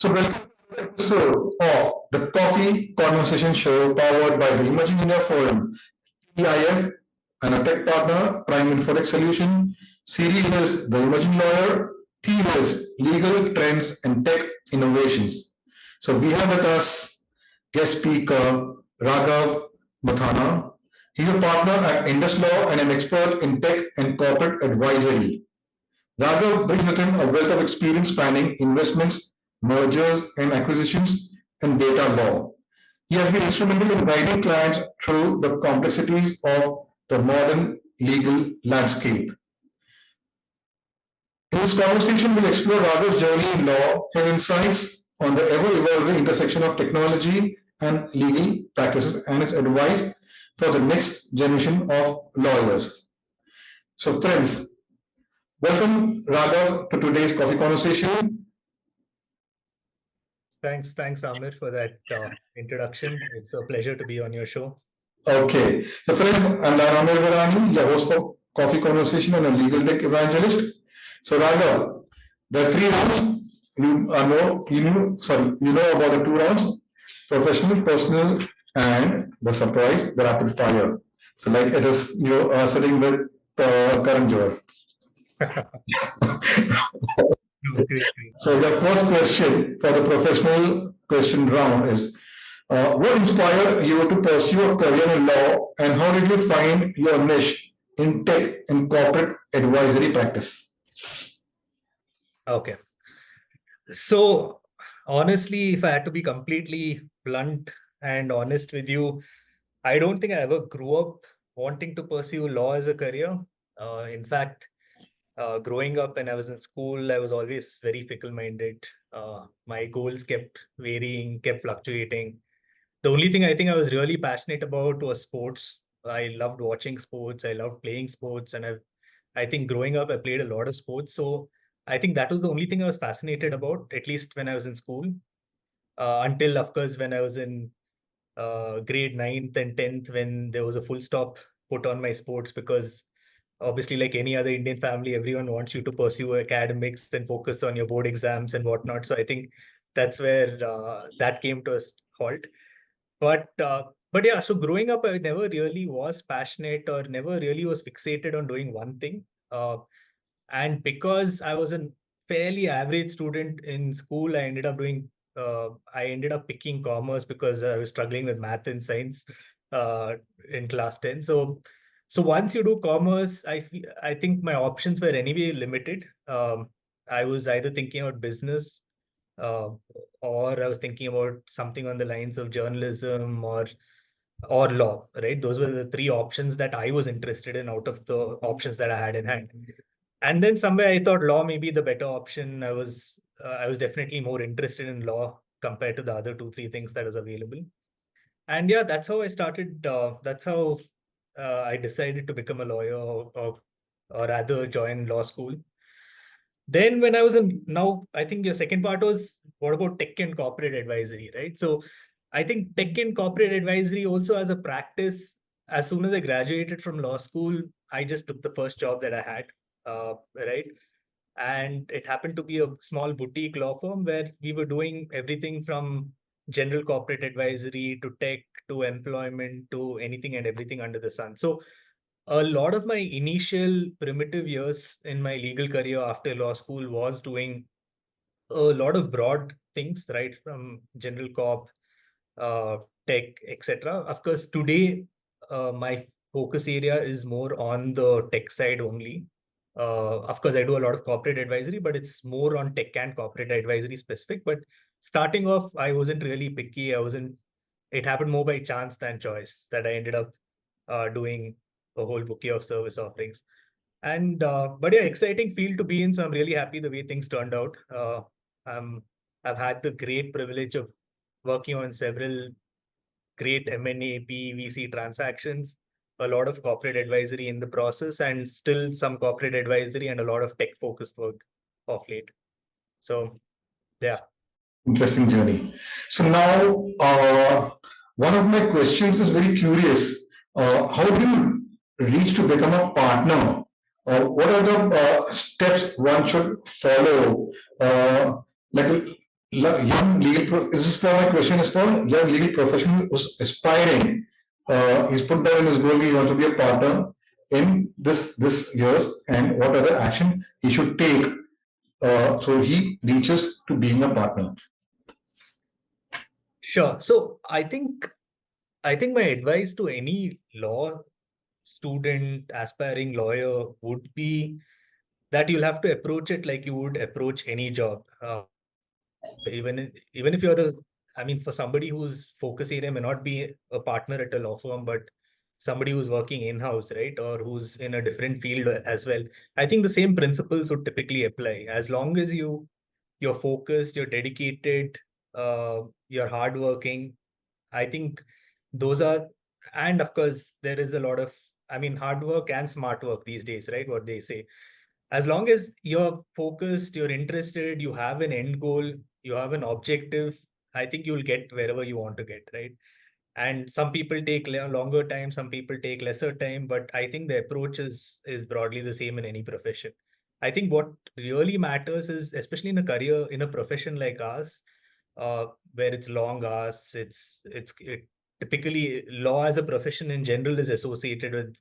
So, welcome to the episode of the Coffee Conversation Show powered by the Emerging India Forum, TEIF, and a tech partner, Prime Infotech Solution. Series is The Emerging Lawyer, theme is Legal Trends and Tech Innovations. So, we have with us guest speaker Raghav Muthana. He's a partner at IndusLaw and an expert in tech and corporate advisory. Raghav brings with him a wealth of experience spanning investments, mergers and acquisitions, and data law. He has been instrumental in guiding clients through the complexities of the modern legal landscape. In this conversation, we'll explore Raghav's journey in law, his insights on the ever-evolving intersection of technology and legal practices, and his advice for the next generation of lawyers. So, friends, welcome Raghav to today's Coffee Conversation. Thanks, Amir, for that introduction. It's a pleasure to be on your show. Okay, so friends, I'm Amir Varani, your host for Coffee Conversation and a legal tech evangelist. So Raghav, the three rounds you know about the two rounds: professional, personal, and the surprise, the rapid fire. So like it is you are sitting with Karan Johar. So the first question for the professional question round is, what inspired you to pursue a career in law, and how did you find your niche in tech and corporate advisory practice? Okay. So honestly, if I had to be completely blunt and honest with you, I don't think I ever grew up wanting to pursue law as a career. In fact, growing up when I was in school, I was always very fickle-minded. My goals kept varying, kept fluctuating. The only thing I think I was really passionate about was sports. I loved watching sports. I loved playing sports. And I think growing up, I played a lot of sports. So I think that was the only thing I was fascinated about, at least when I was in school. Until, of course, when I was in grade 9th and 10th, when there was a full stop put on my sports, because obviously, like any other Indian family, everyone wants you to pursue academics and focus on your board exams and whatnot. So I think that's where that came to a halt. But yeah, so growing up, I never really was passionate or never really was fixated on doing one thing. And because I was a fairly average student in school, I ended up picking commerce because I was struggling with math and science in class 10. So once you do commerce, I think my options were anyway limited. I was either thinking about business or I was thinking about something on the lines of journalism or law, right? Those were the three options that I was interested in out of the options that I had in hand. And then somewhere I thought law may be the better option. I was definitely more interested in law compared to the other 2-3 things that was available. And yeah, that's how I started. That's how I decided to become a lawyer or rather join law school. Then when I was now I think your second part was, what about tech and corporate advisory, right? So I think tech and corporate advisory also as a practice, as soon as I graduated from law school, I just took the first job that I had, right? And it happened to be a small boutique law firm where we were doing everything from general corporate advisory to tech to employment to anything and everything under the sun. So a lot of my initial primitive years in my legal career after law school was doing a lot of broad things, right? From general corp, tech, etc. Of course, today, my focus area is more on the tech side only. Of course, I do a lot of corporate advisory, but it's more on tech and corporate advisory specific. But starting off, I wasn't really picky. It happened more by chance than choice that I ended up doing a whole bouquet of service offerings. And but yeah, exciting field to be in. So I'm really happy the way things turned out. I've had the great privilege of working on several great M&A, VC transactions, a lot of corporate advisory in the process, and still some corporate advisory and a lot of tech-focused work of late. So, yeah. Interesting journey. So now, one of my questions is very curious. How do you reach to become a partner? What are the steps one should follow? young this is for my question is for young legal professional who's aspiring. He's put down in his goal he wants to be a partner in this years, and what other action he should take so he reaches to being a partner. Sure. So I think my advice to any law student, aspiring lawyer would be that you'll have to approach it like you would approach any job. Even if you're for somebody whose focus area may not be a partner at a law firm, but somebody who's working in-house, right, or who's in a different field as well, I think the same principles would typically apply. As long as you're focused, you're dedicated, you're hardworking, I think those are, and of course, there is a lot of, hard work and smart work these days, right? What they say. As long as you're focused, you're interested, you have an end goal, you have an objective, I think you'll get wherever you want to get, right? And some people take longer time, some people take lesser time, but I think the approach is broadly the same in any profession. I think what really matters is, especially in a career, in a profession like ours, where it's long hours, typically law as a profession in general is associated with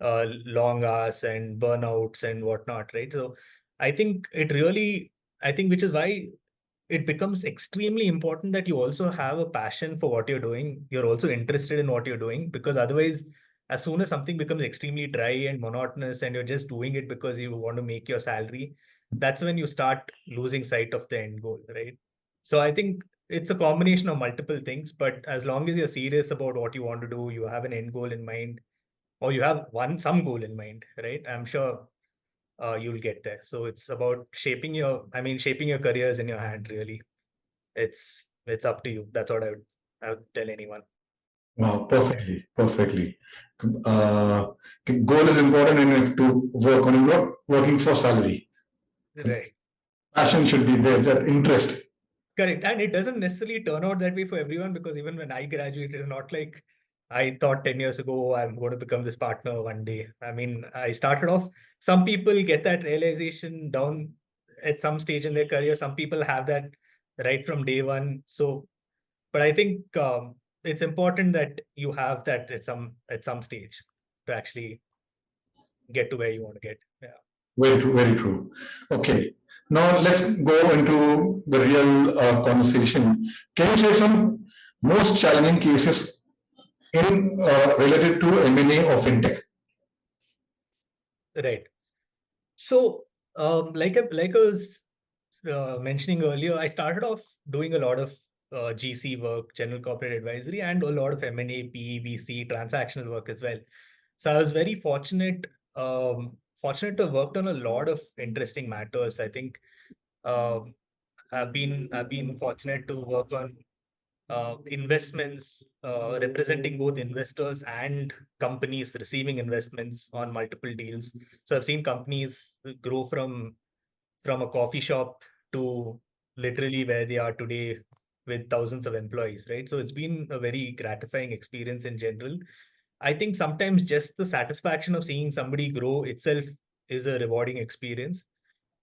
long hours and burnouts and whatnot, right? So I think which is why it becomes extremely important that you also have a passion for what you're doing. You're also interested in what you're doing, because otherwise, as soon as something becomes extremely dry and monotonous and you're just doing it because you want to make your salary, that's when you start losing sight of the end goal, right? So I think it's a combination of multiple things, but as long as you're serious about what you want to do, you have an end goal in mind, or you have some goal in mind, right? I'm sure you'll get there. So it's about shaping your careers in your hand, really. It's up to you. That's what I would tell anyone. Wow, perfectly. Goal is important, and if to work on working for salary. Right. Passion should be there, that interest. Correct. And it doesn't necessarily turn out that way for everyone, because even when I graduated, it's not like I thought 10 years ago, I'm going to become this partner one day. I started off, some people get that realization down at some stage in their career. Some people have that right from day one. So, but I think it's important that you have that at some stage to actually get to where you want to get. Yeah. Very true, very true. Okay, now let's go into the real conversation. Can you share some most challenging cases in related to M&A or fintech? Right. So, like I was mentioning earlier, I started off doing a lot of GC work, general corporate advisory, and a lot of M&A, PE, VC, transactional work as well. So I was very fortunate to have worked on a lot of interesting matters. I think I've been fortunate to work on investments, representing both investors and companies receiving investments on multiple deals. So I've seen companies grow from a coffee shop to literally where they are today with thousands of employees, right? So it's been a very gratifying experience in general. I think sometimes just the satisfaction of seeing somebody grow itself is a rewarding experience.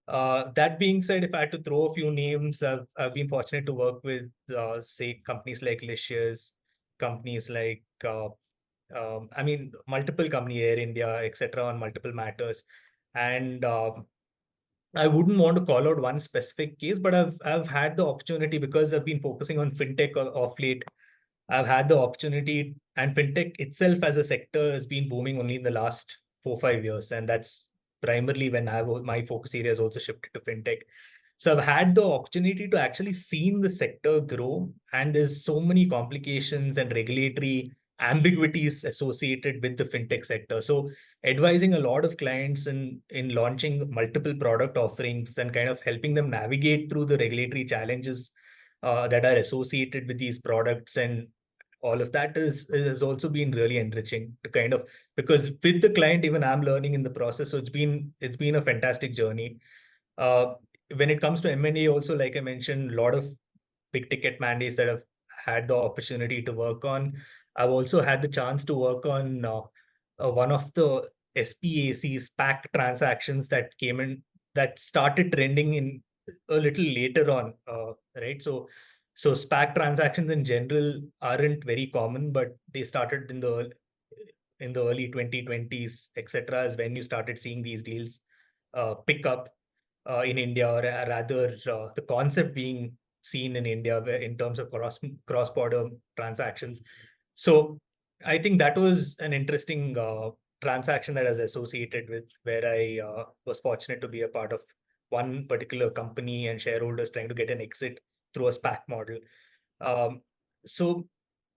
That being said, if I had to throw a few names, I've been fortunate to work with, say, companies like Licious, companies like, multiple company, Air India, etc., on multiple matters. And I wouldn't want to call out one specific case, but I've had the opportunity, because I've been focusing on fintech of late. I've had the opportunity, and fintech itself as a sector has been booming only in the last 4 or 5 years, and that's primarily when my focus area has also shifted to fintech. So I've had the opportunity to actually seen the sector grow, and there's so many complications and regulatory ambiguities associated with the fintech sector. So advising a lot of clients in launching multiple product offerings and kind of helping them navigate through the regulatory challenges that are associated with these products, and all of that has also been really enriching to kind of, because with the client, even I'm learning in the process. So it's been a fantastic journey. When it comes to M&A also, like I mentioned, a lot of big ticket mandates that I've had the opportunity to work on. I've also had the chance to work on one of the SPAC transactions that came in, that started trending a little later on, right? So SPAC transactions in general aren't very common, but they started in the early 2020s, etc., is when you started seeing these deals pick up in India, or rather the concept being seen in India in terms of cross-border transactions. So I think that was an interesting transaction that I was associated with, where I was fortunate to be a part of one particular company and shareholders trying to get an exit through a SPAC model. Um, so,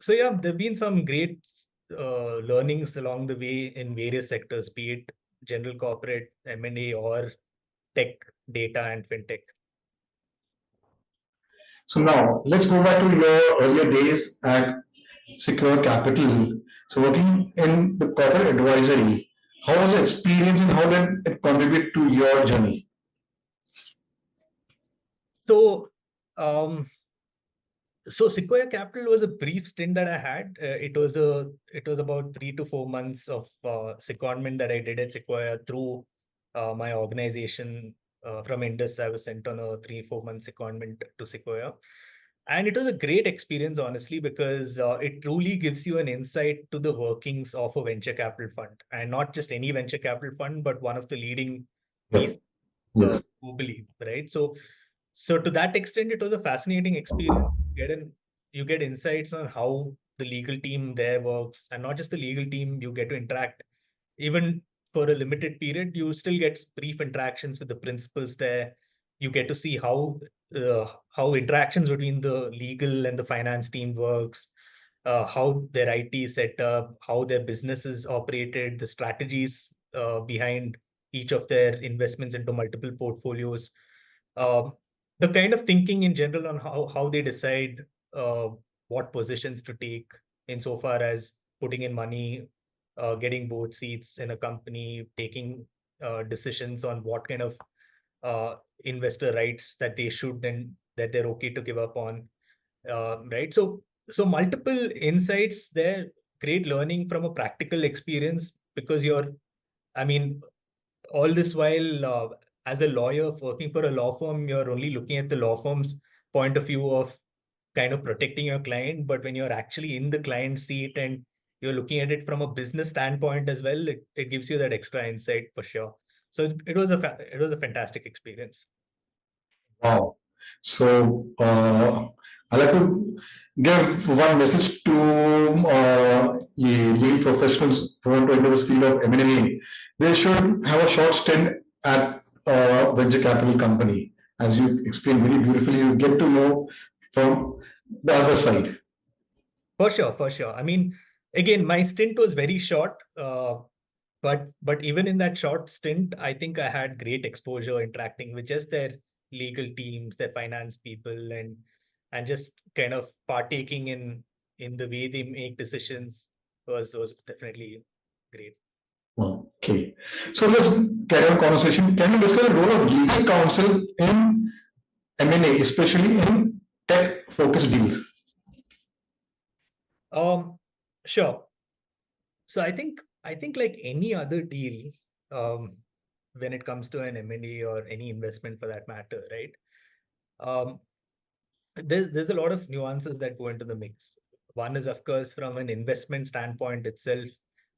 so yeah, there've been some great learnings along the way in various sectors, be it general corporate, M&A, or tech, data, and fintech. So now let's go back to your earlier days at Secure Capital. So working in the corporate advisory, how was the experience and how did it contribute to your journey? So, so Sequoia Capital was a brief stint that I had. It was about 3 to 4 months of secondment that I did at Sequoia through my organization from Indus. I was sent on a 3-4 month secondment to Sequoia, and it was a great experience, honestly, because it truly gives you an insight to the workings of a venture capital fund, and not just any venture capital fund, but one of the leading Yep. VC Yes. globally, right? So to that extent, it was a fascinating experience. You get insights on how the legal team there works, and not just the legal team. You get to interact even for a limited period. You still get brief interactions with the principals there. You get to see how interactions between the legal and the finance team works, how their IT is set up, how their business is operated, the strategies behind each of their investments into multiple portfolios. Um, the kind of thinking in general on how they decide uh, what positions to take insofar as putting in money, getting board seats in a company, taking decisions on what kind of investor rights that they should and that they're okay to give up on, right? So multiple insights there, great learning from a practical experience, because I mean, all this while, as a lawyer working for a law firm, you're only looking at the law firm's point of view of kind of protecting your client. But when you're actually in the client seat and you're looking at it from a business standpoint as well, it gives you that extra insight for sure. So it was it was a fantastic experience. Wow. So I'd like to give one message to legal professionals who want to enter this field of M&A. They should have a short stint at a venture capital company. As you explained very beautifully, you get to know from the other side. For sure, for sure. I mean, again, my stint was very short, but even in that short stint, I think I had great exposure interacting with just their legal teams, their finance people, and just kind of partaking in the way they make decisions was definitely great. Okay. So let's carry on conversation. Can you discuss the role of legal counsel in M&A, especially in tech-focused deals? Sure. So I think like any other deal, um, when it comes to an M&A or any investment for that matter, right? Um, there's a lot of nuances that go into the mix. One is, of course, from an investment standpoint itself,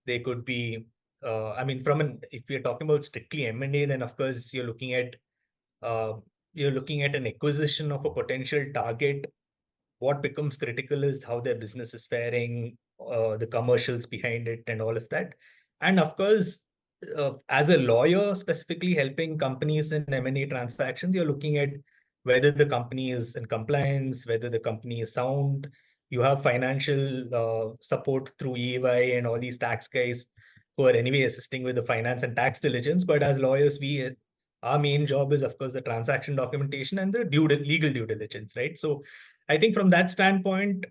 they could be. I mean, if you're talking about strictly M&A, then of course uh, you're looking at an acquisition of a potential target. What becomes critical is how their business is faring, the commercials behind it, and all of that. And of course, as a lawyer, specifically helping companies in M&A transactions, you're looking at whether the company is in compliance, whether the company is sound. You have financial support through EY and all these tax guys who are anyway assisting with the finance and tax diligence. But as lawyers, our main job is, of course, the transaction documentation and the legal due diligence, right? So I think from that standpoint,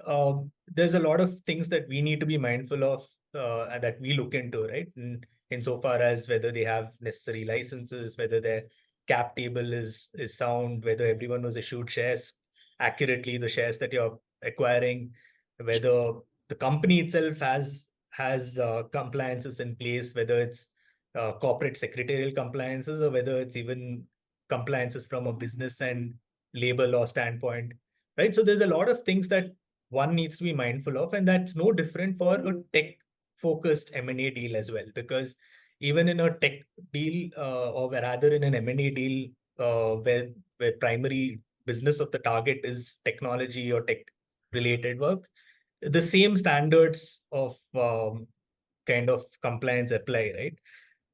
there's a lot of things that we need to be mindful of, and that we look into, right? Insofar as whether they have necessary licenses, whether their cap table is sound, whether everyone was issued shares accurately, the shares that you're acquiring, whether the company itself has compliances in place, whether it's corporate secretarial compliances or whether it's even compliances from a business and labor law standpoint, right? So there's a lot of things that one needs to be mindful of, and that's no different for a tech-focused M&A deal as well, because even in a tech deal, or rather in an M&A deal, where primary business of the target is technology or tech-related work, the same standards of kind of compliance apply, right?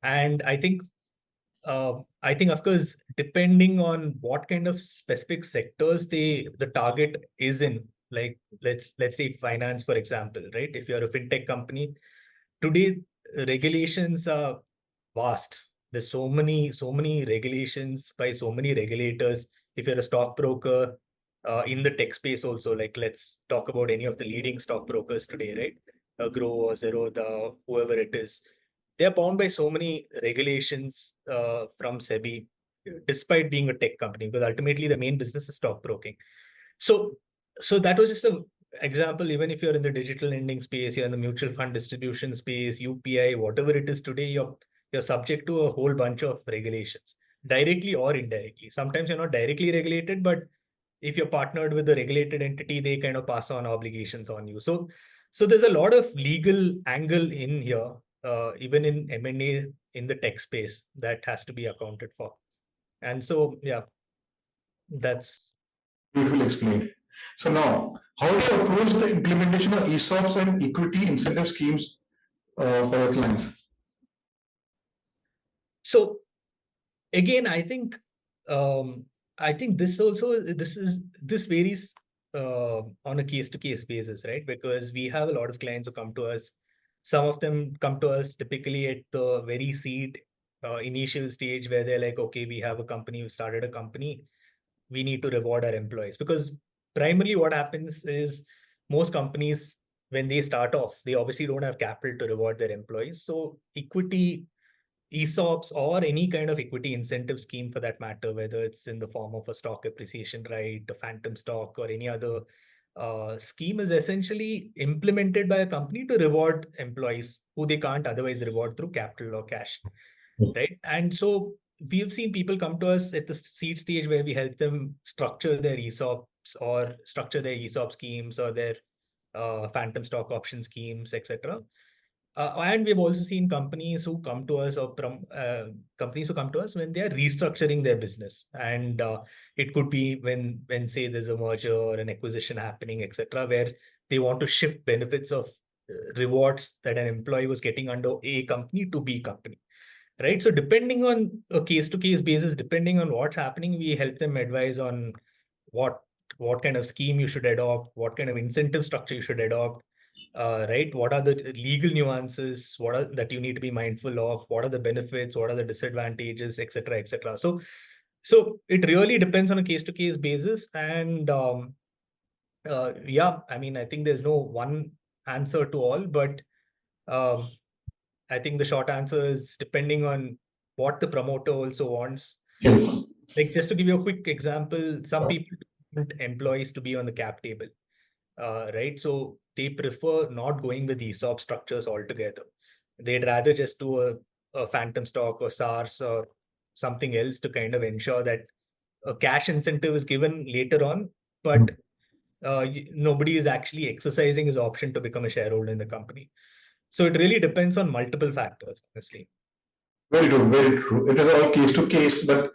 And I think, of course, depending on what kind of specific sectors the target is in, like let's take finance, for example, right? If you're a fintech company, today regulations are vast. There's so many regulations by so many regulators. If you're a stockbroker, in the tech space also, like let's talk about any of the leading stockbrokers today, right? Grow or Zero, whoever it is, they're bound by so many regulations from SEBI, despite being a tech company, because ultimately the main business is stockbroking. So, so that was just an example. Even if you're in the digital lending space, you're in the mutual fund distribution space, UPI, whatever it is today, you're subject to a whole bunch of regulations, directly or indirectly. Sometimes you're not directly regulated, but if you're partnered with a regulated entity, they kind of pass on obligations on you. So there's a lot of legal angle in here, even in M&A in the tech space, that has to be accounted for. And so, yeah, that's Beautifully explained. So now, how do you approach the implementation of ESOPs and equity incentive schemes for your clients? so. Again, I think this varies on a case to case basis, right? Because we have a lot of clients who come to us. Some of them come to us typically at the very seed initial stage, where they're like, okay, we have a company, we started a company, we need to reward our employees. Because primarily what happens is, most companies, when they start off, they obviously don't have capital to reward their employees. So equity, ESOPs, or any kind of equity incentive scheme for that matter, whether it's in the form of a stock appreciation right, a phantom stock, or any other scheme, is essentially implemented by a company to reward employees who they can't otherwise reward through capital or cash, right? And so we've seen people come to us at the seed stage, where we help them structure their ESOPs, or structure their ESOP schemes, or their phantom stock option schemes, etc. And we've also seen companies who come to us, or companies who come to us when they are restructuring their business, and it could be when say there's a merger or an acquisition happening, etc., where they want to shift benefits of rewards that an employee was getting under A company to B company, right? So depending on a case to case basis, depending on what's happening, we help them advise on what kind of scheme you should adopt, what kind of incentive structure you should adopt, right? What are the legal nuances? What are that you need to be mindful of? What are the benefits? What are the disadvantages, etc., etc. So it really depends on a case to case basis, and yeah, I mean, I think there's no one answer to all, but um, I think the short answer is depending on what the promoter also wants. Yes. Like, just to give you a quick example, some people want employees to be on the cap table, right? So they prefer not going with ESOP structures altogether. They'd rather just do a phantom stock or SARS or something else to kind of ensure that a cash incentive is given later on, but nobody is actually exercising his option to become a shareholder in the company. So it really depends on multiple factors, honestly. Very true, very true. It is all case to case, but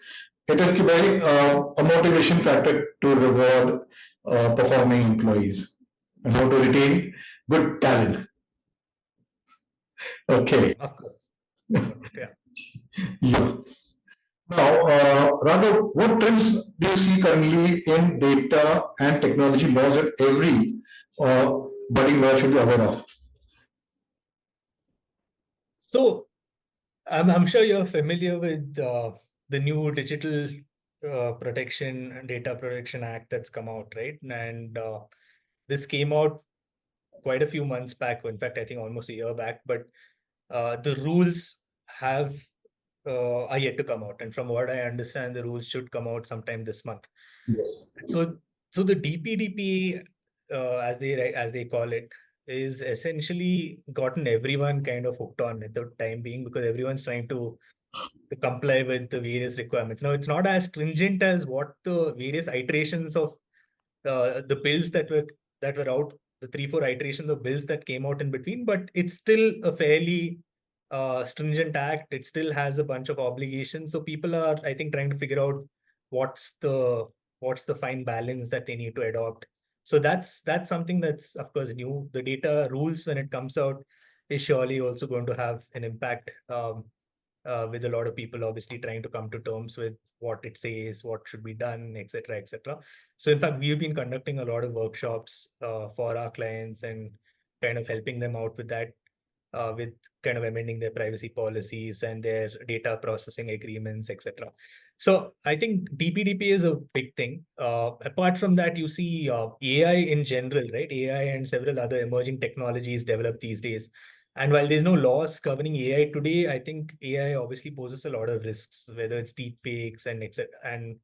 it is very a motivation factor to reward performing employees and how to retain good talent. Okay. Of course. Yeah. Yeah. Now, Raghav, what trends do you see currently in data and technology laws that every budding lawyer should be aware of? So I'm sure you're familiar with the new Digital Protection and Data Protection Act that's come out, right? And this came out quite a few months back. In fact, I think almost a year back. But the rules are yet to come out, and from what I understand, the rules should come out sometime this month. Yes. So the DPDP, as they call it, is essentially gotten everyone kind of hooked on at the time being, because everyone's trying to to comply with the various requirements. Now, it's not as stringent as what the various iterations of the bills that were out, the 3-4 iterations of bills that came out in between, but it's still a fairly stringent act. It still has a bunch of obligations. So people are, I think, trying to figure out what's the fine balance that they need to adopt. So that's something that's of course new. The data rules when it comes out is surely also going to have an impact. With a lot of people obviously trying to come to terms with what it says, what should be done, etc., etc. So in fact, we've been conducting a lot of workshops for our clients and kind of helping them out with that, with kind of amending their privacy policies and their data processing agreements, etc. So I think DPDP is a big thing. Apart from that, you see AI in general, right? AI and several other emerging technologies developed these days. And while there's no laws governing AI today, I think AI obviously poses a lot of risks, whether it's deep fakes and etc. and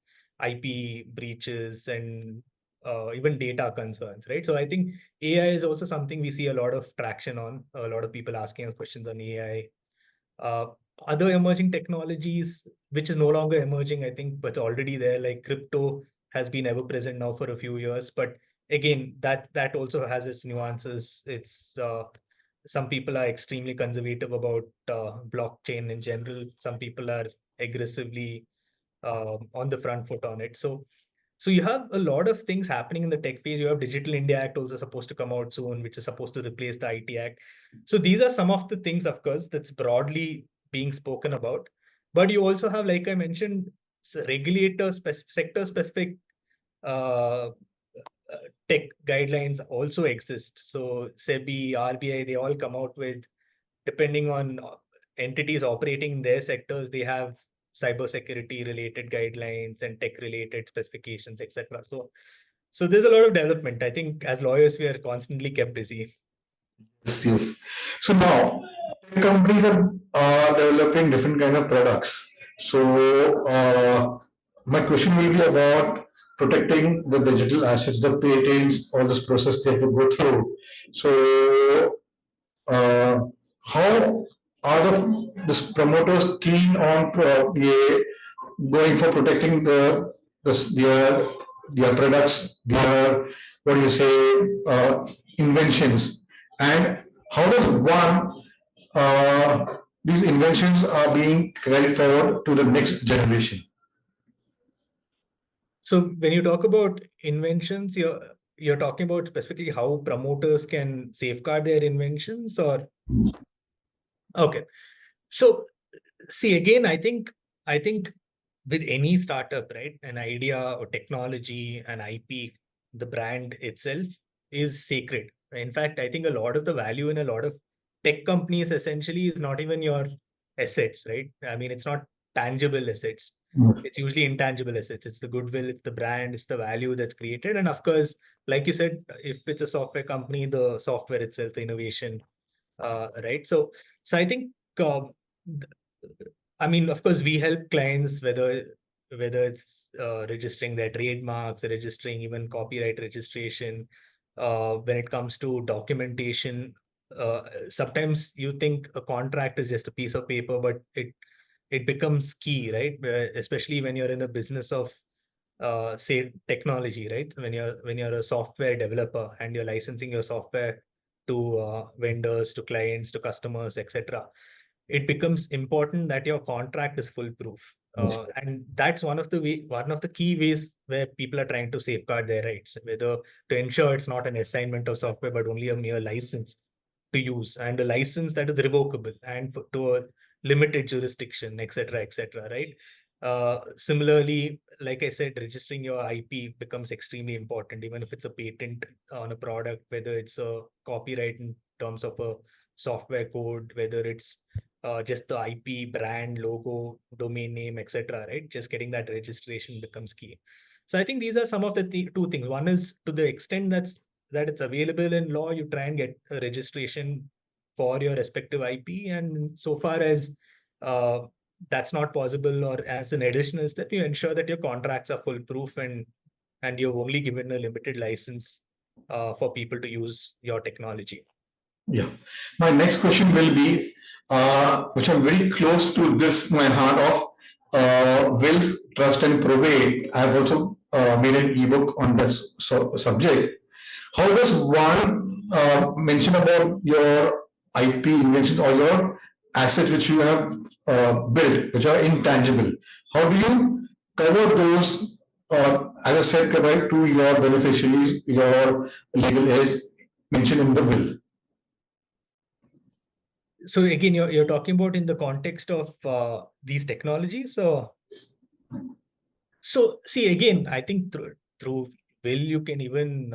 IP breaches and even data concerns, right? So I think AI is also something we see a lot of traction on. A lot of people asking us questions on AI. Uh, Other emerging technologies, which is no longer emerging, I think, but already there, like crypto has been ever present now for a few years. But again, that also has its nuances. It's some people are extremely conservative about blockchain in general. Some people are aggressively on the front foot on it. So you have a lot of things happening in the tech phase. You have Digital India Act also supposed to come out soon, which is supposed to replace the IT Act. So these are some of the things, of course, that's broadly being spoken about. But you also have, like I mentioned, regulator sector specific uh, tech guidelines also exist. So SEBI, RBI, they all come out with, depending on entities operating in their sectors, they have cybersecurity related guidelines and tech related specifications, etc. So there's a lot of development. I think as lawyers, we are constantly kept busy. Yes, yes. So now, tech companies are developing different kind of products. So my question will be about protecting the digital assets, the patents, all this process they have to go through. So uh, how are the promoters keen on going for protecting their products, their what do you say inventions, and how does one these inventions are being carried forward to the next generation? So when you talk about inventions, you're talking about specifically how promoters can safeguard their inventions, or okay. So see, again, I think with any startup, right, an idea or technology, an IP, the brand itself is sacred. In fact, I think a lot of the value in a lot of tech companies essentially is not even your assets, right? I mean, it's not tangible assets. It's usually intangible assets. It's the goodwill, it's the brand, it's the value that's created. And of course, like you said, if it's a software company, the software itself, the innovation, right? So I think I mean, of course, we help clients whether it's registering their trademarks, registering even copyright registration. When it comes to documentation, sometimes you think a contract is just a piece of paper, but it becomes key, right? Especially when you're in the business of say technology, right? When you're a software developer and you're licensing your software to vendors, to clients, to customers, etc., it becomes important that your contract is foolproof. And that's one of the key ways where people are trying to safeguard their rights, whether to ensure it's not an assignment of software, but only a mere license to use, and a license that is revocable and to a limited jurisdiction, etc., etc., right? Similarly, like I said, registering your IP becomes extremely important, even if it's a patent on a product, whether it's a copyright in terms of a software code, whether it's just the IP, brand, logo, domain name, etc. Right? Just getting that registration becomes key. So I think these are some of the two things. One is, to the extent that it's available in law, you try and get a registration for your respective IP, and so far as that's not possible, or as an additional step, you ensure that your contracts are foolproof and you've only given a limited license for people to use your technology. Yeah. My next question will be, which I'm very close to this, my heart of wills, trust, and probate. I have also made an ebook on this subject. How does one mention about your IP inventions or your assets which you have built, which are intangible? How do you cover those, as I said, right, to your beneficiaries, your legal heirs mentioned in the will? So again, you're talking about in the context of these technologies. So see again, I think through will you can even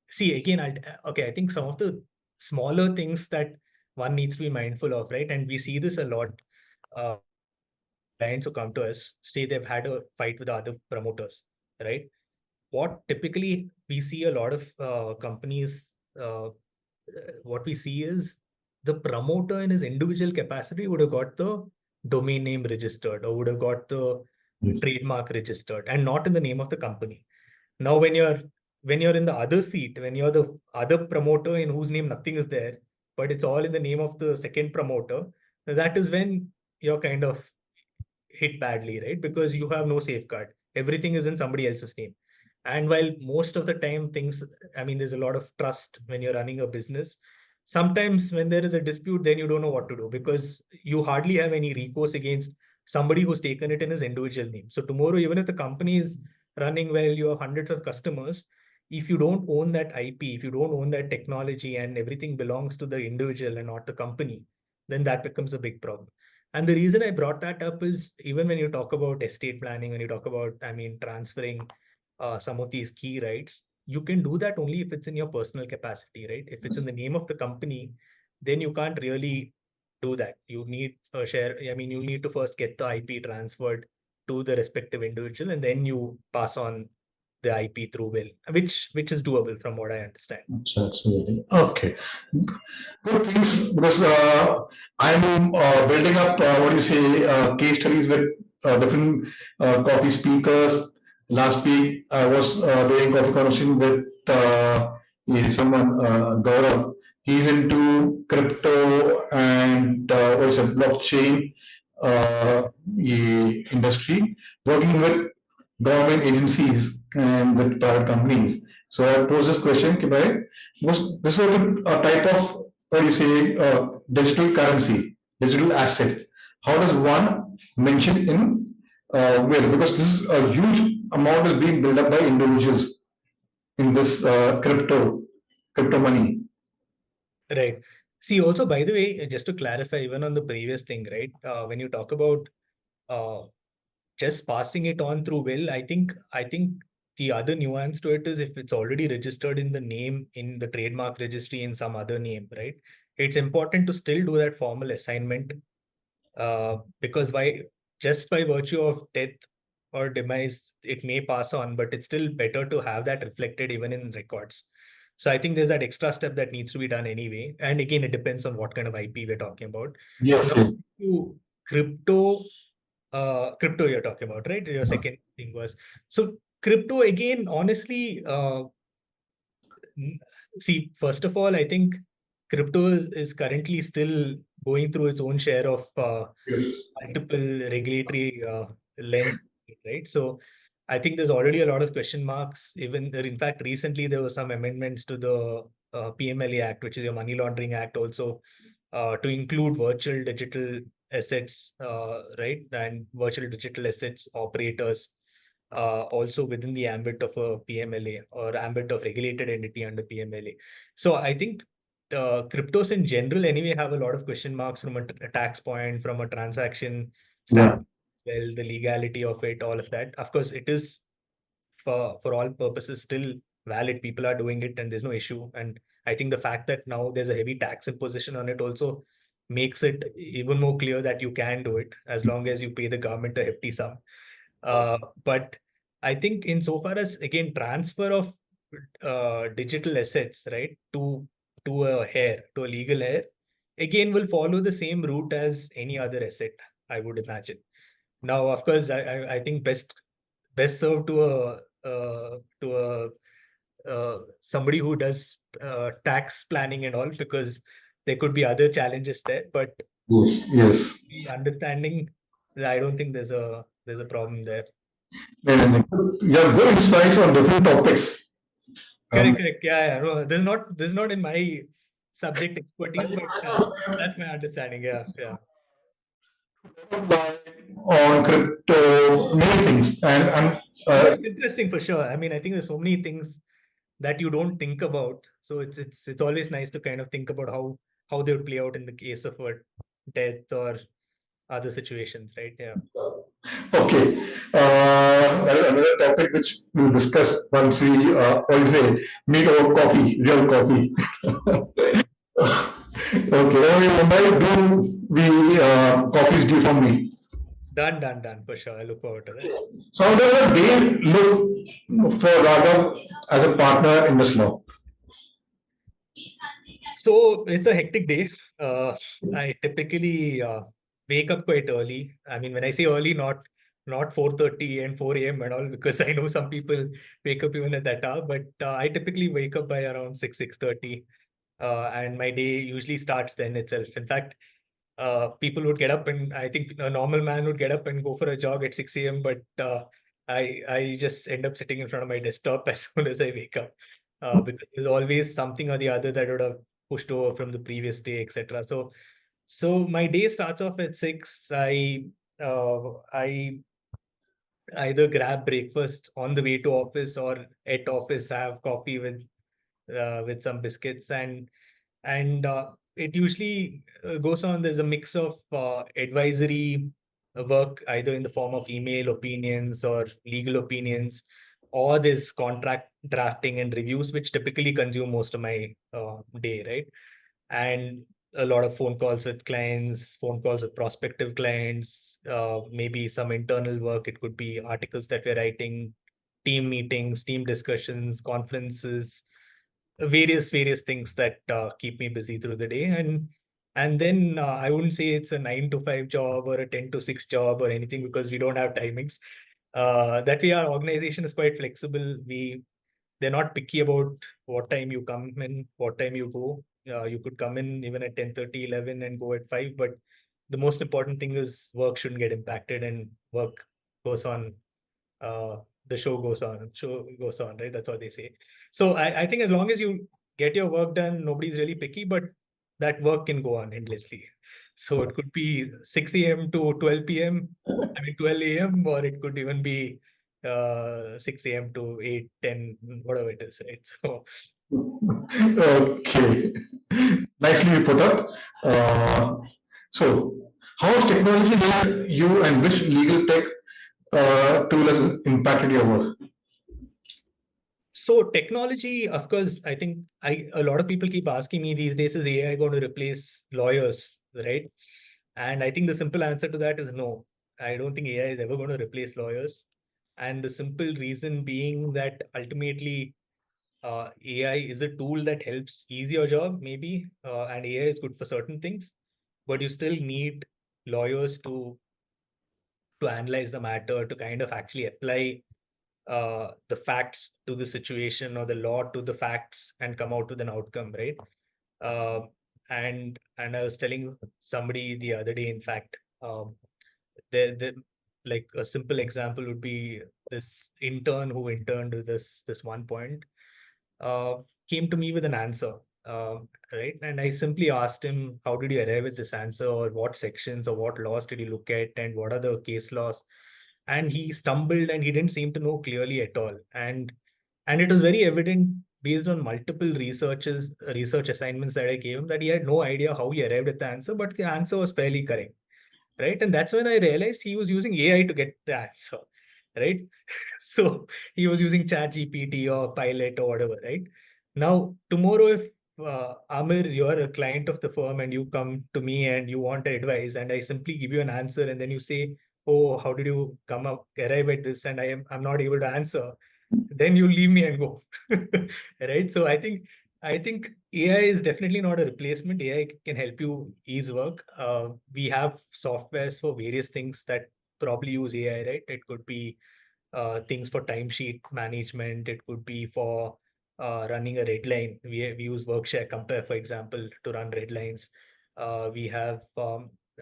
see again. Okay, I think some of the smaller things that one needs to be mindful of, right? And we see this a lot. Uh, Clients who come to us say they've had a fight with the other promoters, right? What typically we see a lot of companies, what we see is the promoter in his individual capacity would have got the domain name registered or would have got the Yes. trademark registered and not in the name of the company. Now, when you're in the other seat, when you're the other promoter in whose name nothing is there, but it's all in the name of the second promoter, that is when you're kind of hit badly, right? Because you have no safeguard. Everything is in somebody else's name. And while most of the time things, I mean, there's a lot of trust when you're running a business. Sometimes when there is a dispute, then you don't know what to do because you hardly have any recourse against somebody who's taken it in his individual name. So tomorrow, even if the company is running well, you have hundreds of customers. If you don't own that IP, if you don't own that technology and everything belongs to the individual and not the company, then that becomes a big problem. And the reason I brought that up is even when you talk about estate planning, when you talk about, I mean, transferring some of these key rights, you can do that only if it's in your personal capacity, right? If it's in the name of the company, then you can't really do that. You need a share. I mean, you need to first get the IP transferred to the respective individual, and then you pass on the IP through will, which is doable from what I understand. That's really okay. Good things because I'm building up what do you say case studies with different coffee speakers. Last week I was doing coffee conversation with someone Gaurav. He's into crypto and what is it blockchain industry, working with government agencies and with private companies. So I pose this question, कि भाई, this is a type of what do you say digital currency, digital asset. How does one mention in will? Because this is a huge amount is being built up by individuals in this crypto money. Right. See, also, by the way, just to clarify, even on the previous thing, right? When you talk about uh, just passing it on through will, I think the other nuance to it is if it's already registered in the name in the trademark registry in some other name, right? It's important to still do that formal assignment because just by virtue of death or demise, it may pass on, but it's still better to have that reflected even in records. So I think there's that extra step that needs to be done anyway. And again, it depends on what kind of IP we're talking about. Yes, Now, yes. to crypto you're talking about, right? Your second thing was so crypto again, honestly, see, first of all, I think crypto is currently still going through its own share of Yes. multiple regulatory lens, right? So I think there's already a lot of question marks. Even in fact, recently there were some amendments to the PMLA Act, which is your Money Laundering Act, also to include virtual digital assets, right, and virtual digital assets operators also within the ambit of a PMLA or ambit of regulated entity under PMLA. So I think cryptos in general anyway have a lot of question marks from a tax point, from a transaction Yeah. standpoint, well, the legality of it, all of that. Of course, it is for all purposes still valid. People are doing it and there's no issue. And I think the fact that now there's a heavy tax imposition on it also makes it even more clear that you can do it as long as you pay the government a hefty sum. But I think insofar as again transfer of digital assets, right, to a heir, to a legal heir, again will follow the same route as any other asset, I would imagine. Now, of course, I think best served to a somebody who does tax planning and all, because there could be other challenges there, but Yes, yes. the understanding, I don't think there's a problem there. And you have good insights on different topics. Correct. Yeah. No, this is not in my subject expertise, but that's my understanding. Yeah. On crypto, many things, and No, it's interesting for sure. I mean, I think there's so many things that you don't think about. So it's always nice to kind of think about how they would play out in the case of a death or other situations, right? Yeah. okay. That is another topic which we'll discuss once we, what do you say, meet over coffee, real coffee. Okay, when do we coffees due from me? Done for sure. I look forward to that. So how does a day look for Raghav as a partner in this law? So it's a hectic day. I typically wake up quite early. I mean, when I say early, not 4:30 and 4 a.m. and all, because I know some people wake up even at that hour. But I typically wake up by around 6:30, and my day usually starts then itself. In fact, people would get up, and I think a normal man would get up and go for a jog at 6 a.m. But I just end up sitting in front of my desktop as soon as I wake up, because there's always something or the other that would have pushed over from the previous day, etc. So my day starts off at 6. I either grab breakfast on the way to office, or at office have coffee with some biscuits, and it usually goes on. There's a mix of advisory work, either in the form of email opinions or legal opinions, or there's contract drafting and reviews, which typically consume most of my day, right? And a lot of phone calls with clients, phone calls with prospective clients, maybe some internal work. It could be articles that we're writing, team meetings, team discussions, conferences, various things that keep me busy through the day. And then I wouldn't say it's a 9 to 5 job or a 10 to 6 job or anything, because we don't have timings. That way our organization is quite flexible. They're not picky about what time you come in, what time you go. You could come in even at 10:30, 11 and go at 5, but the most important thing is work shouldn't get impacted, and work goes on. uh, the show goes on, right? That's what they say. So I think as long as you get your work done, nobody's really picky, but that work can go on endlessly. So it could be 6 a.m. to 12 p.m. I mean 12 a.m., or it could even be 6 a.m. to 8, 10, whatever it is, right? So Okay, nicely put up. So, how has technology helped you, and which legal tech tool has impacted your work? So technology, of course, I think a lot of people keep asking me these days, is AI going to replace lawyers, right? And I think the simple answer to that is no. I don't think AI is ever going to replace lawyers. And the simple reason being that ultimately AI is a tool that helps ease your job, maybe, and AI is good for certain things, but you still need lawyers to analyze the matter, to kind of actually apply the facts to the situation, or the law to the facts, and come out with an outcome, right? Uh, and I was telling somebody the other day, in fact, the like a simple example would be this intern who interned with this one point, uh, came to me with an answer, uh, right? And I simply asked him, how did you arrive at this answer, or what sections or what laws did you look at, and what are the case laws? And he stumbled, and he didn't seem to know clearly at all. And it was very evident, based on multiple research assignments that I gave him, that he had no idea how he arrived at the answer, but the answer was fairly correct, right? And that's when I realized he was using AI to get the answer, right? So he was using Chat GPT or Pilot or whatever, right? Now, tomorrow, if Amir, you're a client of the firm and you come to me and you want advice, and I simply give you an answer, and then you say, "Oh, how did you arrive at this?" And I'm not able to answer, then you leave me and go, right? So I think AI is definitely not a replacement. AI can help you ease work. We have softwares for various things that probably use AI, right? It could be things for timesheet management. It could be for running a red line. We use Workshare Compare, for example, to run red lines. We have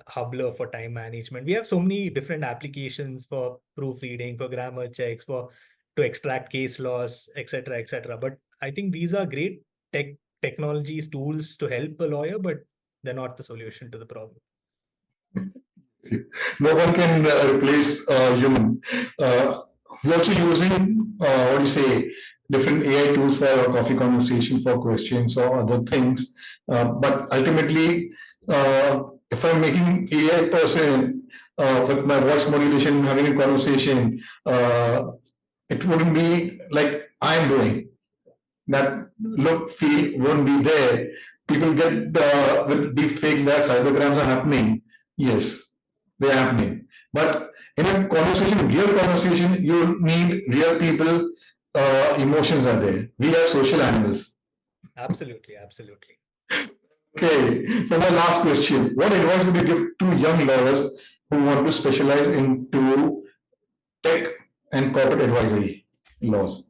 Hubler for time management. We have so many different applications for proofreading, for grammar checks, for to extract case laws, etc., etc. But I think these are great technologies, tools to help a lawyer, but they're not the solution to the problem. No one can replace human. We're also using, what do you say, different AI tools for our coffee conversation, for questions or other things. But ultimately, if I'm making AI person with my voice modulation, having a conversation, it wouldn't be like I'm doing. That look, feel won't be there. People get with deep fakes that cybercrimes are happening. Yes, they're happening. But in a conversation, real conversation, you need real people. Emotions are there. We are social animals. Absolutely, absolutely. Okay, so my last question: what advice would you give to young lawyers who want to specialize into tech and corporate advisory laws?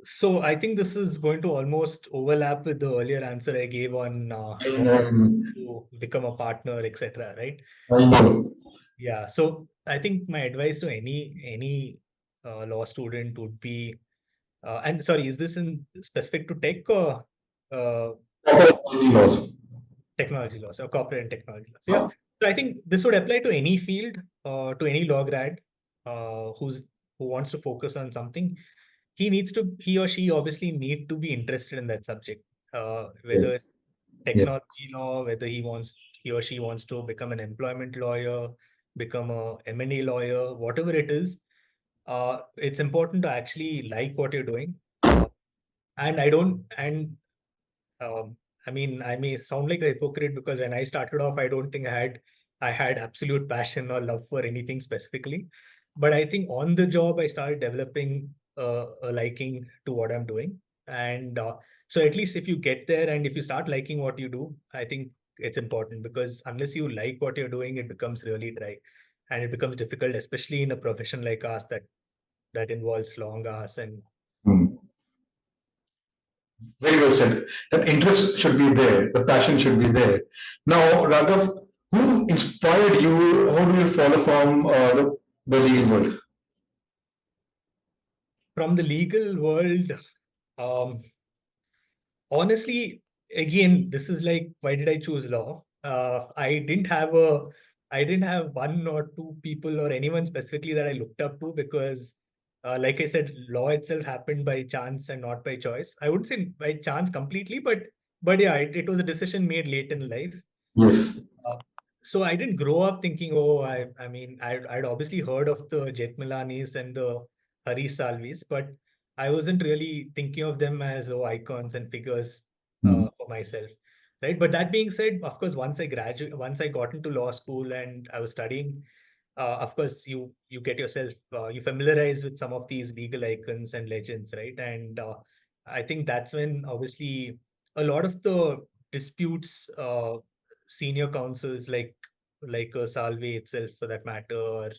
So I think this is going to almost overlap with the earlier answer I gave on what Um, to become a partner, etc. Right? I know. Yeah. So I think my advice to any law student would be, and sorry, is this in specific to tech or Corporate advisory laws. technology laws or corporate and technology laws? Yeah. So I think this would apply to any field, to any law grad who wants to focus on something. He or she obviously need to be interested in that subject, whether it's Yes. Yes. technology law, whether he or she wants to become an employment lawyer, become a M&A lawyer, whatever it is. It's important to actually like what you're doing. And I don't, and I mean, I may sound like a hypocrite because when I started off, I don't think I had absolute passion or love for anything specifically. But I think on the job, I started developing a liking to what I'm doing. And so at least if you get there and if you start liking what you do, I think it's important because unless you like what you're doing, it becomes really dry and it becomes difficult, especially in a profession like ours that involves long hours and Hmm. Very well said. That interest should be there, the passion should be there. Now, Raghav, who inspired you? How do you follow from the legal world? from the legal world. Um, Honestly, again, this is like, why did I choose law? I didn't have one or two people or anyone specifically that I looked up to because, like I said, law itself happened by chance and not by choice. I wouldn't say by chance completely, but yeah, it was a decision made late in life. Yes. Uh, so I didn't grow up thinking, oh, I mean, I'd obviously heard of the Jet Milanis and the Harish Salvis, but I wasn't really thinking of them as icons and figures Hmm. for myself, right? But that being said, of course, once I got into law school and I was studying, of course, you get yourself you familiarize with some of these legal icons and legends, right? And I think that's when obviously a lot of the disputes, senior counsels like Salve itself, for that matter,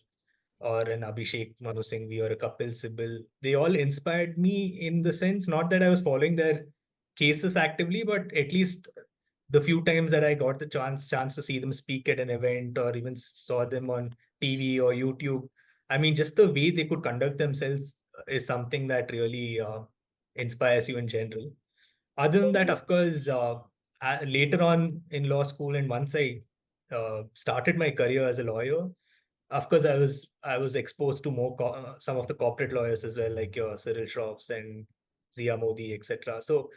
or an Abhishek Manu Singhvi or a Kapil Sibal. They all inspired me in the sense, not that I was following their cases actively, but at least the few times that I got the chance to see them speak at an event or even saw them on TV or YouTube. I mean, just the way they could conduct themselves is something that really inspires you in general. Other than that, of course, later on in law school and once I started my career as a lawyer, of course, I was exposed to more some of the corporate lawyers as well, like your Cyril Shroffs and Zia Modi, etc. So,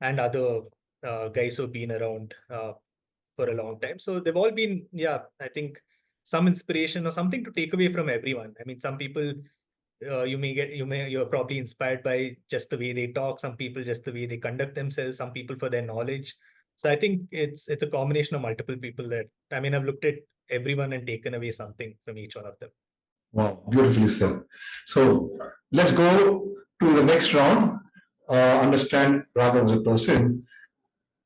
and other guys who've been around for a long time. So they've all been, yeah, I think some inspiration or something to take away from everyone. I mean, some people you're probably inspired by just the way they talk. Some people just the way they conduct themselves. Some people for their knowledge. So I think it's a combination of multiple people that I mean I've looked at everyone and taken away something from each one of them. Wow, beautifully said. So let's go to the next round. Understand Raghav as a person.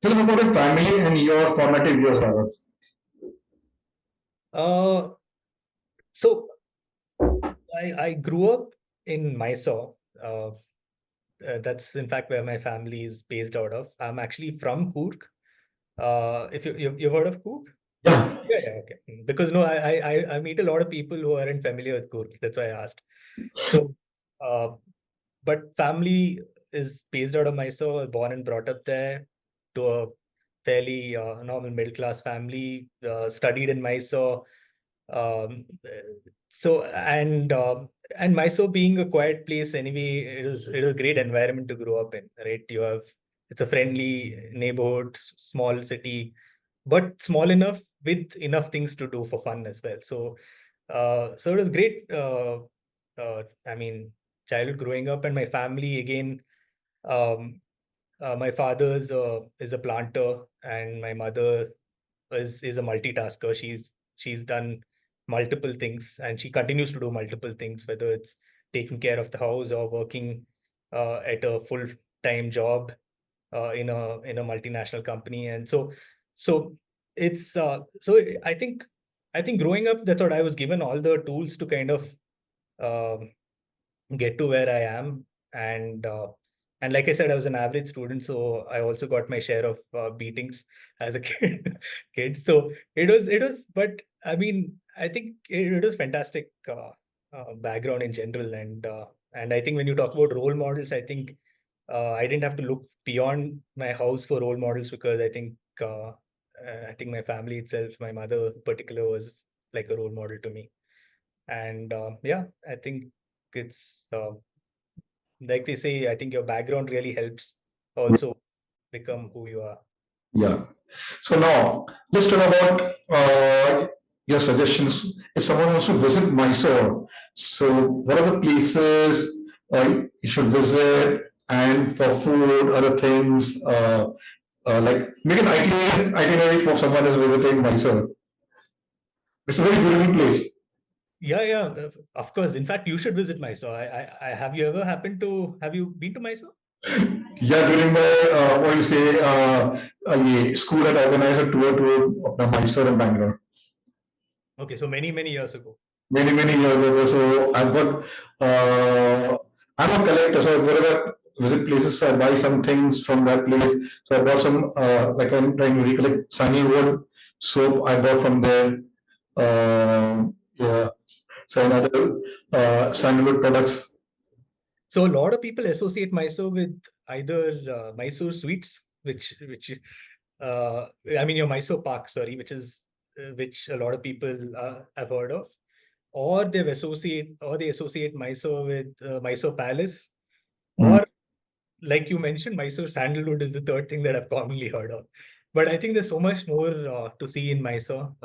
Tell us about your family and your formative years, Raghav. Uh, so I grew up in Mysore. That's in fact where my family is based out of. I'm actually from Coorg. If you've heard of Coorg? Yeah. Yeah, okay. Because no, I meet a lot of people who aren't familiar with Coorg. That's why I asked. So, uh, but family is based out of Mysore, born and brought up there to a fairly normal middle class family, studied in Mysore. Um, so and Mysore being a quiet place anyway, it is a great environment to grow up in, right? It's a friendly neighborhood, small city, but small enough with enough things to do for fun as well. So it was great. I mean, childhood growing up, and my family again. Um, my father is a planter, and my mother is a multitasker. She's done multiple things, and she continues to do multiple things, whether it's taking care of the house or working at a full-time job in a multinational company. And so it's so I think growing up, that's what I was given all the tools to kind of um, get to where I am. And like I said, I was an average student, so I also got my share of beatings as a kid. So it was, but I mean, I think it was fantastic background in general. And I think when you talk about role models, I think I didn't have to look beyond my house for role models, because I think my family itself, my mother in particular, was like a role model to me. And yeah, I think it's like they say, I think your background really helps also become who you are. Yeah. So now let's talk about your suggestions. If someone wants to visit Mysore, so what are the places you should visit, and for food, other things, like make an itinerary for someone who's visiting Mysore. It's a very beautiful place. Yeah, of course. In fact, you should visit Mysore. Have you ever have you been to Mysore? Yeah, during my what do you say, ये school had organized a tour to Mysore and Bangalore. Okay, so many years ago. Many years ago. So I've got I'm a collector, so whenever I visit places, I buy some things from that place. So I bought some like I'm trying to recollect sandalwood soap I bought from there. Yeah, so another sandalwood products. So a lot of people associate Mysore with either Mysore sweets, uh, I mean your Mysore Park, sorry, which a lot of people have heard of, or they associate Mysore with Mysore Palace, Mm. or like you mentioned, Mysore sandalwood is the third thing that I've commonly heard of. But I think there's so much more to see in Mysore.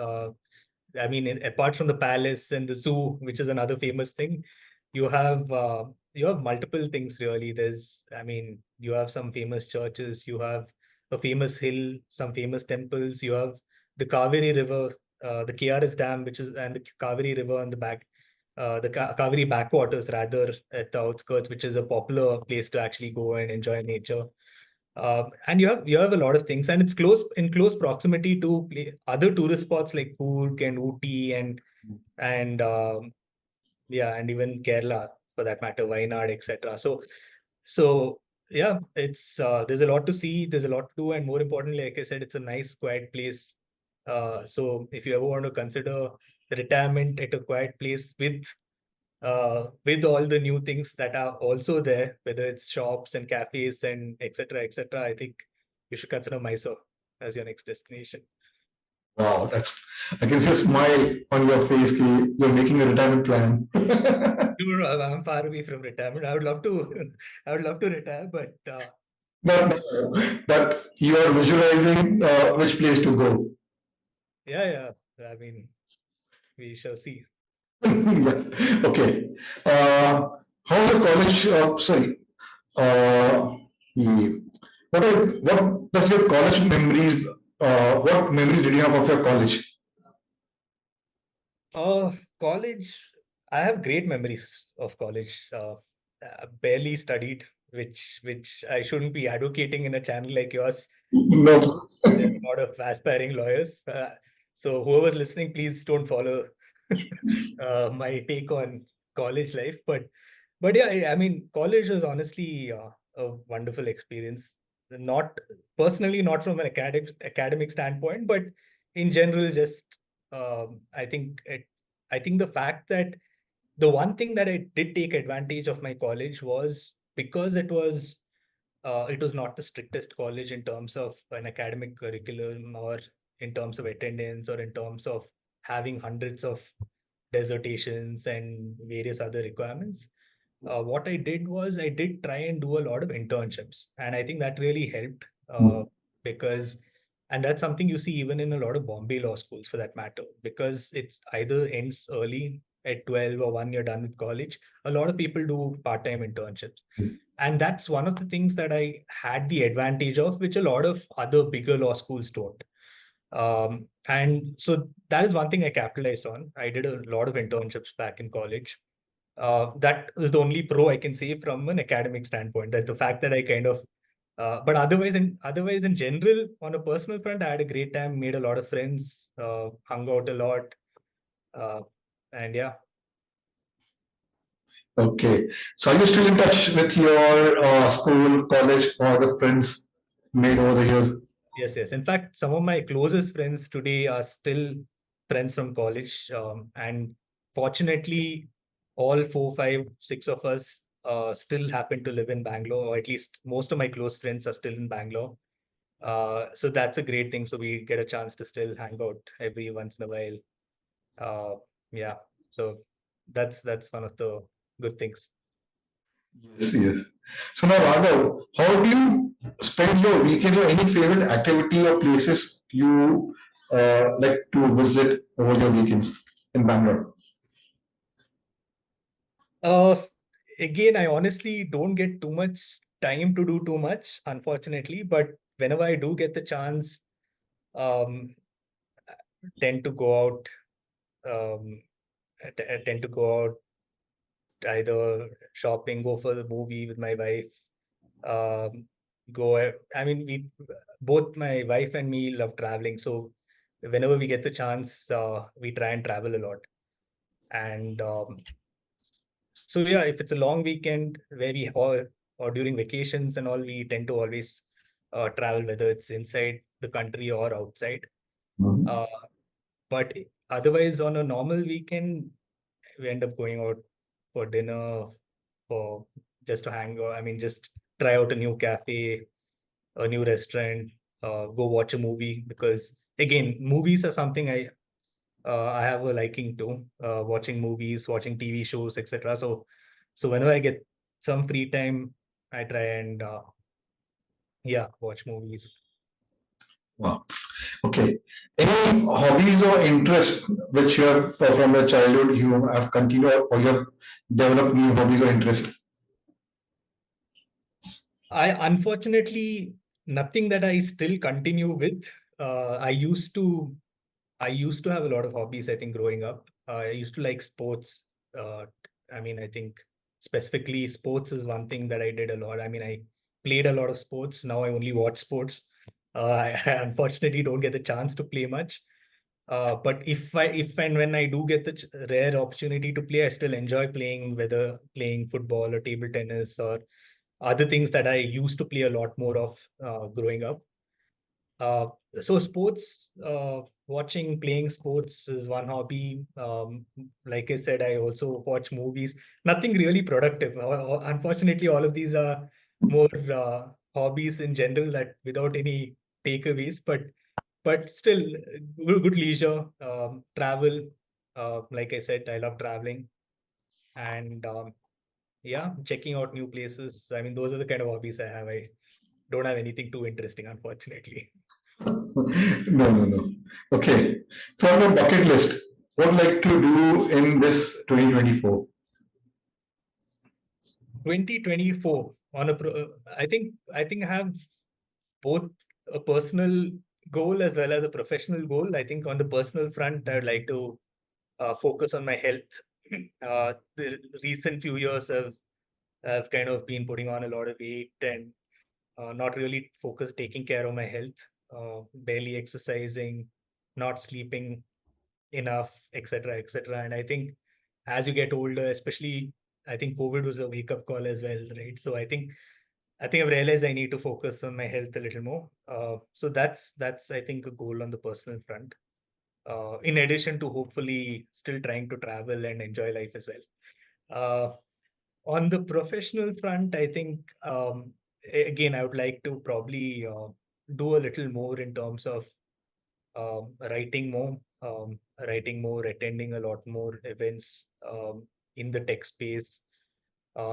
I mean, apart from the palace and the zoo, which is another famous thing, you have uh, you have multiple things really. I mean, you have some famous churches, you have a famous hill, some famous temples, you have the Kaveri River, the KRS Dam, and the Kaveri River on the back, Kaveri backwaters rather at the outskirts, which is a popular place to actually go and enjoy nature. And you have a lot of things, and it's close proximity to other tourist spots like Coorg and Ooty and yeah, and even Kerala for that matter, Wayanad, etc. So yeah, it's there's a lot to see, there's a lot to do, and more importantly, like I said, it's a nice, quiet place. So if you ever want to consider retirement at a quiet place with all the new things that are also there, whether it's shops and cafes and etc., I think you should consider Mysore as your next destination. Wow, that's I can see a smile on your face. Ki you're making a retirement plan. I'm far away from retirement. I would love to, I would love to retire, but Not now, but you are visualizing which place to go. yeah. I mean, we shall see. Yeah. Okay. Uh, how the college? Sorry. Uh, the- what does your college memories? What memories did you have of your college? College, I have great memories of college. I barely studied, which I shouldn't be advocating in a channel like yours. No. There's a lot of aspiring lawyers. So whoever's listening, please don't follow my take on college life. But yeah, I mean, college was honestly a wonderful experience. Not personally, not from an academic standpoint, but in general, just I think the fact that the one thing that I did take advantage of my college was because it was not the strictest college in terms of an academic curriculum or in terms of attendance or in terms of having hundreds of dissertations and various other requirements. What I did was I did try and do a lot of internships, and I think that really helped because, and that's something you see even in a lot of Bombay law schools for that matter, because it's either ends early at 12 or 1 year done with college. A lot of people do part-time internships. And that's one of the things that I had the advantage of, which a lot of other bigger law schools don't. And so that is one thing I capitalized on. I did a lot of internships back in college. That is the only pro I can say from an academic standpoint. That the fact that I kind of, but otherwise in general, on a personal front, I had a great time, made a lot of friends, hung out a lot, uh, and yeah. Okay. So are you still in touch with your school, college, or the friends made over the years? Yes, yes. In fact, some of my closest friends today are still friends from college. And fortunately, all four, five, six of us still happen to live in Bangalore, or at least most of my close friends are still in Bangalore. So that's a great thing. So we get a chance to still hang out every once in a while. Yeah. So that's one of the good things. Yes, yes. So now, Raghav, how do you spend your weekends, or any favorite activity or places you like to visit over your weekends in Bangalore? Uh, Again, I honestly don't get too much time to do too much, unfortunately. But whenever I do get the chance, I tend to go out. I tend to go out either shopping, go for the movie with my wife. I mean, we both my wife and me love traveling, so whenever we get the chance, we try and travel a lot. And so yeah, if it's a long weekend where we or during vacations and all, we tend to always travel, whether it's inside the country or outside. Mhm. Uh, but otherwise, on a normal weekend, we end up going out for dinner, for just to hang out. I mean, just try out a new cafe, a new restaurant, go watch a movie. Because again, movies are something I have a liking to, watching movies, watching TV shows, etc. So whenever I get some free time, I try and yeah, watch movies. Wow. Okay. Any hobbies or interests which you have from your childhood you have continued, or you have developed new hobbies or interests? I unfortunately nothing that I still continue with. I used to have a lot of hobbies, I think, growing up. I used to like sports. Uh, I mean, I think specifically sports is one thing that I did a lot. I mean, I played a lot of sports. Now I only watch sports. I unfortunately don't get the chance to play much. But if and when I do get the rare opportunity to play, I still enjoy playing, whether playing football or table tennis or other things that I used to play a lot more of growing up. Uh, so sports, watching, playing sports is one hobby. Like I said, I also watch movies. Nothing really productive. Unfortunately, all of these are more hobbies in general that without any takeaways. But still, good leisure. Travel. Like I said, I love traveling, and yeah, checking out new places. I mean, those are the kind of hobbies I have. I don't have anything too interesting, unfortunately. No, no, no. Okay. From your bucket list, what like to do in this 2024? 2024 on a I think I have both a personal goal as well as a professional goal. I think on the personal front, I would like to focus on my health. The recent few years have kind of been putting on a lot of weight and not really focused taking care of my health, barely exercising, not sleeping enough, etc., etc. And I think as you get older, especially, I think COVID was a wake up call as well, right? So I think I think I've realized I need to focus on my health a little more. So that's I think a goal on the personal front. In addition to hopefully still trying to travel and enjoy life as well. On the professional front, I think again I would like to probably do a little more in terms of writing more, attending a lot more events in the tech space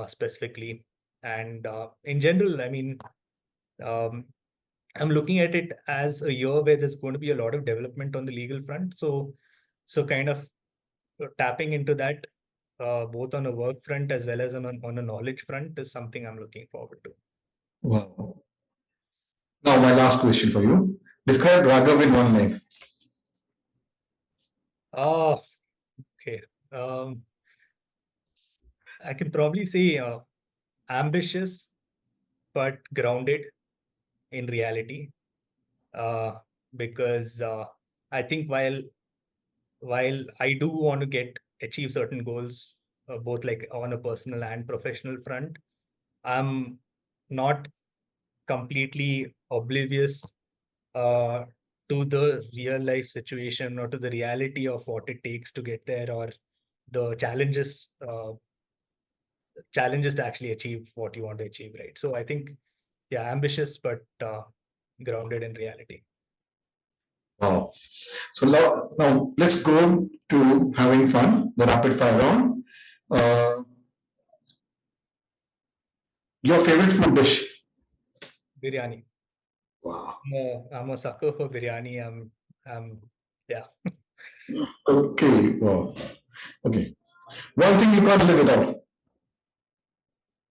specifically, and in general, I mean, I'm looking at it as a year where there's going to be a lot of development on the legal front. So kind of tapping into that, both on a work front as well as on a knowledge front, is something I'm looking forward to. Wow. Now, my last question for you. Describe Raghav in one line. Oh, okay. I can probably say ambitious, but grounded in reality. Because I think while I do want to achieve certain goals, both like on a personal and professional front, I'm not completely oblivious to the real life situation or to the reality of what it takes to get there, or the challenges to actually achieve what you want to achieve, right? So I think, yeah, ambitious, but grounded in reality. Wow. So now let's go to having fun, the rapid fire round. Your favorite food dish? Biryani. Wow. I'm a sucker for biryani. Yeah. Okay. Wow. Okay. One thing you can't live without.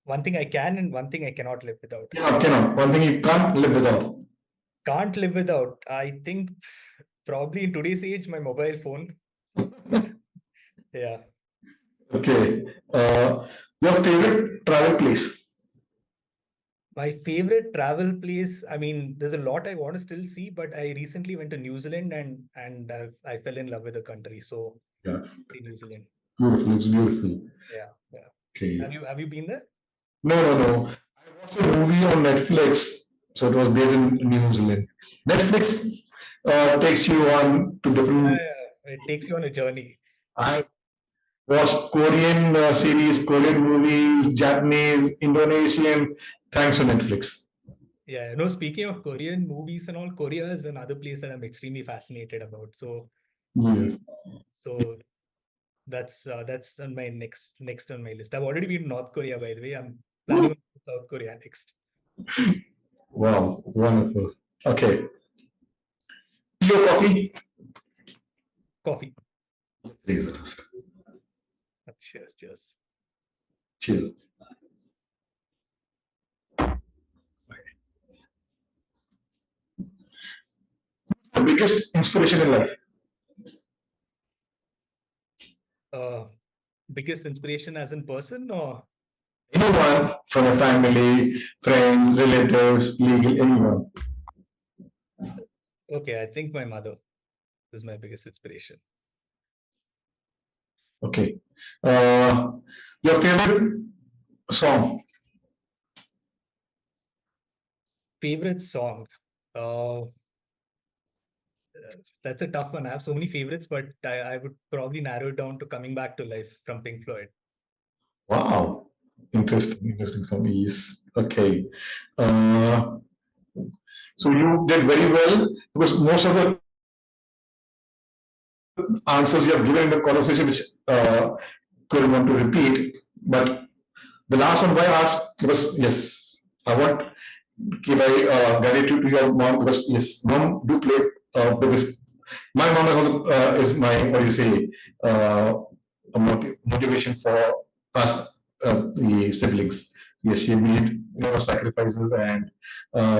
One thing I can and one thing I cannot live without. Cannot. One thing you can't live without. Can't live without. I think probably in today's age, my mobile phone. Yeah. Okay. Your favorite travel place? My favorite travel place, I mean, there's a lot I want to still see, but I recently went to New Zealand and I fell in love with the country. So Yeah. New Zealand. Beautiful. It's beautiful. Yeah. Yeah. Okay. Have you been there? No. I watched a movie on Netflix. So it was based in New Zealand. Netflix takes you on to different. It takes you on a journey. I watched Korean series, Korean movies, Japanese, Indonesian. Thanks to Netflix. Yeah, no, speaking of Korean movies and all, Korea is another place that I'm extremely fascinated about. So, Yes. so that's on my next on my list. I've already been to North Korea, by the way. I'm planning on South Korea next. Wow, wonderful. Okay. Tea or coffee? Coffee. Please. Cheers. Cheers. The biggest inspiration in life? Biggest inspiration as in person, or anyone from your family, friends, relatives, legal, anyone? Okay, I think my mother is my biggest inspiration. Okay. Your favorite song? Favorite song? That's a tough one. I have so many favorites, but I would probably narrow it down to Coming Back to Life from Pink Floyd. Wow. Interesting song. Yes. Okay. So you did very well because most of the answers you have given in the conversation, which couldn't want to repeat, but the last one why I asked was yes, I want to give a gratitude to your mom because yes, mom do play because my mom is my what do you say a motivation for us the siblings. Yes, she made a lot of sacrifices and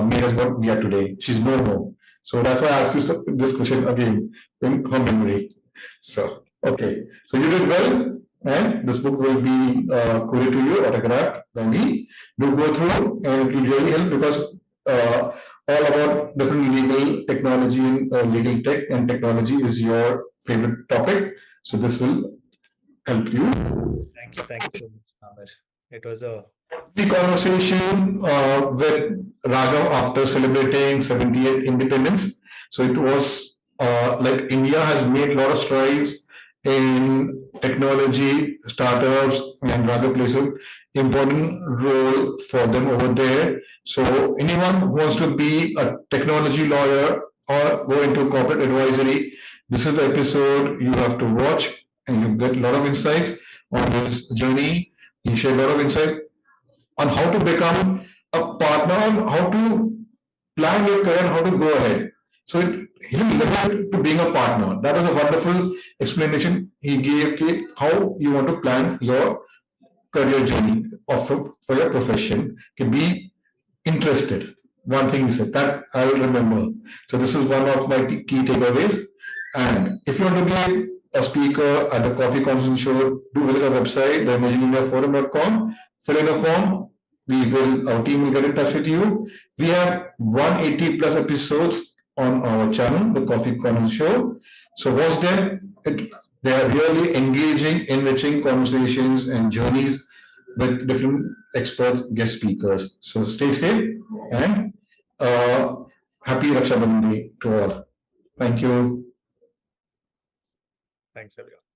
made us what we are today. She's no more. So that's why I asked you this question again in her memory. So, okay. So you did well, and this book will be quoted to you, autographed by me. Do go through, and it will really help because all about different legal technology and legal tech and technology is your favorite topic. So this will help you. Thank you so much, Amar. It was a The conversation with Raghav after celebrating 78 independence. So it was like India has made a lot of strides in technology, startups, and Raghav plays an important role for them over there. So anyone who wants to be a technology lawyer or go into corporate advisory, this is the episode you have to watch, and you get a lot of insights on this journey. He shared a lot of insight on how to become a partner, on how to plan your career, how to go ahead. So he limited to being a partner. That was a wonderful explanation he gave how you want to plan your career journey for your profession. Be interested. One thing he said that I will remember. So this is one of my key takeaways. And if you want to be a speaker at the Coffee Conversation Show, do visit our website, theimagineindiaforum.com. Fill in a form. Our team will get in touch with you. We have 180 plus episodes on our channel, the Coffee Conversation Show. So watch them. They are really engaging, enriching conversations and journeys with different experts, guest speakers. So stay safe and happy Raksha Bandhan to all. Thank you. Thanks, everyone.